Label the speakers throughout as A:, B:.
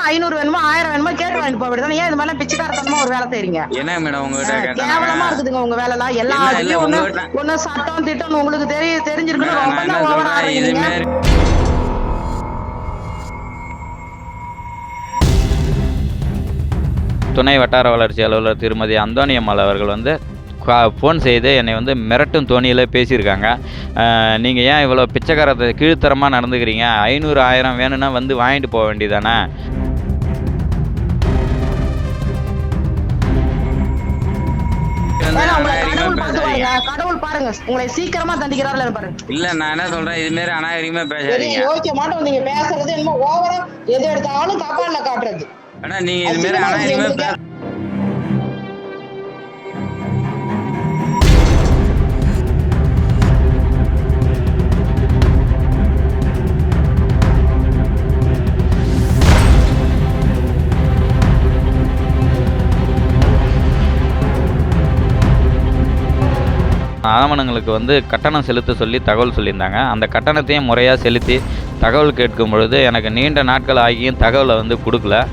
A: 500 வேணுமோ 1000 வேணுமோ கேட்டு வாங்கிட்டு போக வேண்டியது. ஏன் இது மாதிரி பிச்சைக்காரத்தனமா ஒரு வேலை செய்றீங்க?
B: என்ன மேடம் உங்ககிட்ட
A: கேவலமா இருக்குதுங்க உங்க வேலை எல்லாம். எல்லாத்தையும் ஒண்ணு சட்டம் திட்டம் உங்களுக்கு தெரிஞ்சிருக்கணும். ரொம்ப ஓவரா ஆடுறீங்க.
C: துணை வட்டார வளர்ச்சி அலுவலர் திருமதி அந்தோணியம்மாள் அவர்கள் வந்து ஃபோன் செய்து என்னை வந்து மிரட்டும் தோணியில் பேசியிருக்காங்க. நீங்கள் ஏன் இவ்வளோ பிச்சைக்காரத்தை கீழ்த்தரமாக நடந்துக்கிறீங்க? 500 1000 வேணும்னா வந்து வாங்கிட்டு போக வேண்டியதானே?
A: கடவுள் பாருங்க உங்களை சீக்கிரமா தண்டிக்கிறாரு பாருங்க.
B: இல்ல நான் என்ன சொல்றேன், இது மாதிரி அநாகரிகமா பேசாதீங்க.
A: யோசிக்க மாட்டோம். நீங்க பேசுறது என்னமோ ஓவரா எது எடுத்தாலும் தப்பால காட்டுறது.
B: ஆனா நீங்க இது மாதிரி அநாகரிகமா
C: ஆவணங்களுக்கு வந்து கட்டணம் செலுத்த சொல்லி தகவல் சொல்லியிருந்தாங்க. அந்த கட்டணத்தையும் முறையாக செலுத்தி தகவல் கேட்கும் பொழுது எனக்கு நீண்ட நாட்கள் ஆகியும் தகவலை வந்து கொடுக்கல.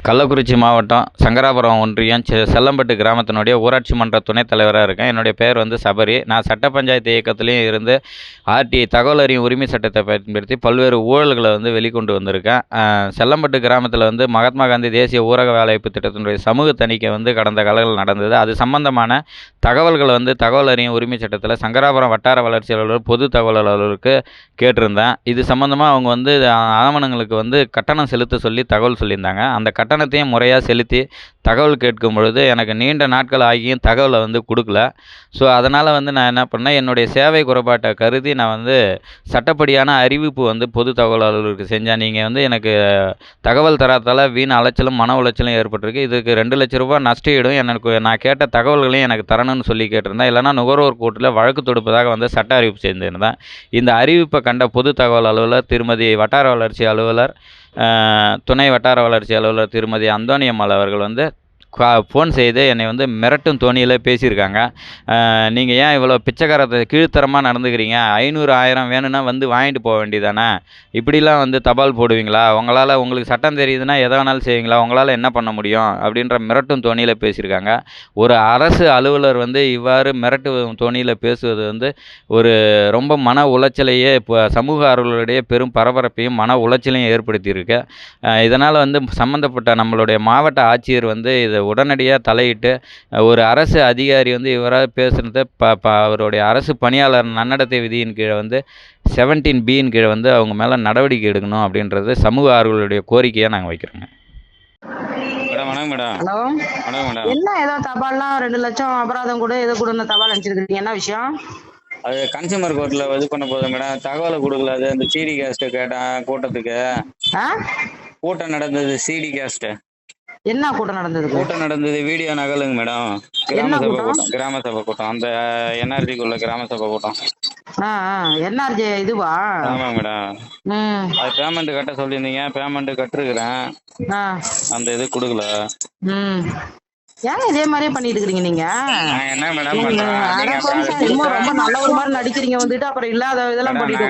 C: கள்ளக்குறிச்சி மாவட்டம் சங்கராபுரம் ஒன்றியம் செல்லம்பட்டு கிராமத்தினுடைய ஊராட்சி மன்ற துணைத் தலைவராக இருக்கேன். என்னுடைய பேர் வந்து சபரி. நான் சட்ட பஞ்சாயத்து இயக்கத்துலேயும் இருந்து ஆர்டிஐ தகவல் அறியும் உரிமை சட்டத்தை பயன்படுத்தி பல்வேறு ஊழல்களை வந்து வெளிக்கொண்டு வந்திருக்கேன். செல்லம்பட்டு கிராமத்தில் வந்து மகாத்மா காந்தி தேசிய ஊரக வேலைவாய்ப்பு திட்டத்தினுடைய சமூக தணிக்கை வந்து கடந்த காலங்கள் நடந்தது. அது சம்பந்தமான தகவல்களை வந்து தகவல் அறியும் உரிமை சட்டத்தில் சங்கராபுரம் வட்டார வளர்ச்சி அலுவலர் பொது தகவல் அலுவலருக்கு கேட்டிருந்தேன். இது சம்பந்தமாக அவங்க வந்து ஆவணங்களுக்கு வந்து கட்டணம் செலுத்த சொல்லி தகவல் சொல்லியிருந்தாங்க. அந்த கட்டணத்தையும் முறையாக செலுத்தி தகவல் கேட்கும் பொழுது எனக்கு நீண்ட நாட்கள் ஆகியும் தகவலை வந்து கொடுக்கல. ஸோ அதனால் வந்து நான் என்ன பண்ணேன், என்னுடைய சேவை குறைபாட்டை கருதி நான் வந்து சட்டப்படியான அறிவிப்பு வந்து பொது தகவல் அலுவலருக்கு செஞ்சேன். நீங்கள் வந்து எனக்கு தகவல் தராதால் வீண் அலைச்சலும் மன உளைச்சலும் ஏற்பட்டிருக்கு. இதுக்கு 2 லட்ச ரூபாய் நஷ்டஈடும் எனக்கு நான் கேட்ட தகவல்களையும் எனக்கு தரணும்னு சொல்லி கேட்டிருந்தேன். இல்லைனா நுகர்வோர் கோர்ட்டில் வழக்கு தொடுப்பதாக வந்து சட்ட அறிவிப்பு செய்திருந்தேன். இந்த அறிவிப்பை கண்ட பொது தகவல் அலுவலர் திருமதி வட்டார வளர்ச்சி அலுவலர் துணை வட்டார வளர்ச்சி அலுவலர் திருமதி அந்தோணியம்மாள் அவர்கள் வந்து ஃபோன் செய்து என்னை வந்து மிரட்டும் தோணியில் பேசியிருக்காங்க. நீங்கள் ஏன் இவ்வளோ பிச்சைக்காரத்தை கீழ்த்தரமாக நடந்துக்கிறீங்க? 500 1000 வேணும்னா வந்து வாங்கிட்டு போக வேண்டியதானே? இப்படிலாம் வந்து தபால் போடுவீங்களா? உங்களுக்கு சட்டம் தெரியுதுன்னா எதை வேணாலும் செய்வீங்களா? உங்களால் என்ன பண்ண முடியும்? அப்படின்ற மிரட்டும் தோணியில் பேசியிருக்காங்க. ஒரு அரசு அலுவலர் வந்து இவ்வாறு மிரட்டும் தோணியில் பேசுவது வந்து ஒரு ரொம்ப மன உளைச்சலையே இப்போ சமூக ஆர்வலருடைய பெரும் பரபரப்பையும் மன உளைச்சலையும் ஏற்படுத்தியிருக்கு. இதனால் வந்து சம்மந்தப்பட்ட நம்மளுடைய மாவட்ட ஆட்சியர் வந்து இதை உடனடியாக தலையிட்டு ஒரு அரசு அதிகாரி வந்து இவராக பேசுனதை அவருடைய அரசு பணியாளர் நன்னடத்தை விதியின் கீழே வந்து 17B கீழே வந்து அவங்க மேலே நடவடிக்கை எடுக்கணும் அப்படின்றது சமூக ஆர்வலருடைய கோரிக்கையாக நாங்கள் வைக்கிறோங்க.
A: ஹலோ, என்ன ஏதோ தபால்லாம் 2 லட்சம் அபராதம் கூட ஏதோ கொடுன்னு தபால் அனுப்பிச்சிருக்கீங்க, என்ன விஷயம்?
B: அது கன்சியூமர் கோர்ட்ல இது பண்ண போதும் மேடம். தகவலை கொடுக்கல. அது அந்த சிடி கேஸ்ட் கேட்டேன் கூட்டத்துக்கு. கூட்டம் நடந்தது. சிடி கேஸ்ட்
A: என்ன கூட்டம் நடந்தது?
B: கூட்டம் நடந்தது வீடியோ நகலுங்க மேடம். கிராம சபை கூட்டம். அந்த என்ஆர்ஜிக்குள்ள கிராம சபை கூட்டம்.
A: என்ஆர்ஜி இதுவா?
B: ஆமா மேடம். அது பேமெண்ட் கட்ட சொல்லியிருந்தீங்க. பேமெண்ட் கட்டிருக்கிறேன். அந்த இது கொடுக்கல.
A: ஏங்க இதே மாதிரியே பண்ணிட்டு இருக்கீங்க நீங்க?
B: என்ன மேடம்
A: ரொம்ப நல்லவர் மாதிரி நடிக்கிறீங்க வந்துட்டு அப்புறம் இல்லாத இதெல்லாம் பண்ணிட்டு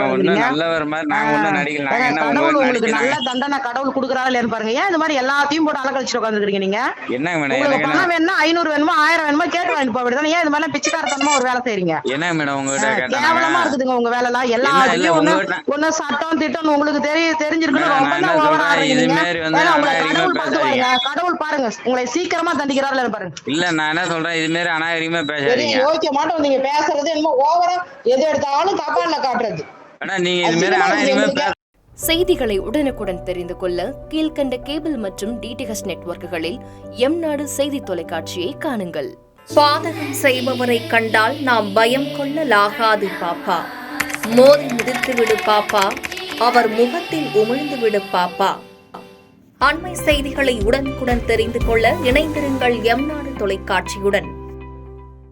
A: கடவுள் உங்களுக்கு நல்ல தண்டனை கடவுள் கொடுக்குறாரு இல்லையான்னு பாருங்க. ஏன் இந்த மாதிரி எல்லாத்தையும் போட்டு அலக்கழிச்சுட்டு உட்காந்துருக்கீங்க நீங்க?
B: என்ன
A: மேடம் பணம் வேணும்னா 500 வேணுமோ 1000 வேணுமோ கேட்டு வாங்கிட்டு போக வேண்டியது. ஏன் இது மாதிரி பிச்சைக்காரத்தனமா ஒரு வேலை செய்றீங்க?
B: என்ன மேடம் உங்ககிட்ட
A: கேவலமா இருக்குதுங்க உங்க வேலை எல்லாம். எல்லாத்தையும் ஒண்ணு சட்டம் திட்டம் உங்களுக்கு தெரிஞ்சிருக்கணும். ரொம்ப ஓவரா ஆடுறீங்க. கடவுள் பாத்துவாங்க. கடவுள் பாருங்க உங்களை சீக்கிரமா தண்டிக்கிறாரு.
B: இல்ல நான் என்ன சொல்றேன், இது மாதிரி அநாகரிகமா பேசாதீங்க.
A: யோசிக்க மாட்டோம். நீங்க பேசுறது என்னமோ ஓவரா எது எடுத்தாலும் தப்பால காட்டுறது.
B: ஆனா நீங்க இது மாதிரி அநாகரிகமா
D: செய்திகளை உடனுக்குடன் தெரிந்து கொள்ள கீழ்கண்ட கேபிள் மற்றும் டிடிஹெச் நெட்வொர்க்குகளில் எம்நாடு செய்தி தொலைக்காட்சியை காணுங்கள். பாதகம் செய்பவரை கண்டால் நாம் பயம் கொள்ளலாகாது பாப்பா. மோதி மிதித்து விடு பாப்பா, அவர் முகத்தில் உமிழ்ந்து விடு பாப்பா. அண்மை செய்திகளை உடனுக்குடன் தெரிந்து கொள்ள இணைந்திருங்கள் எம்நாடு தொலைக்காட்சியுடன்.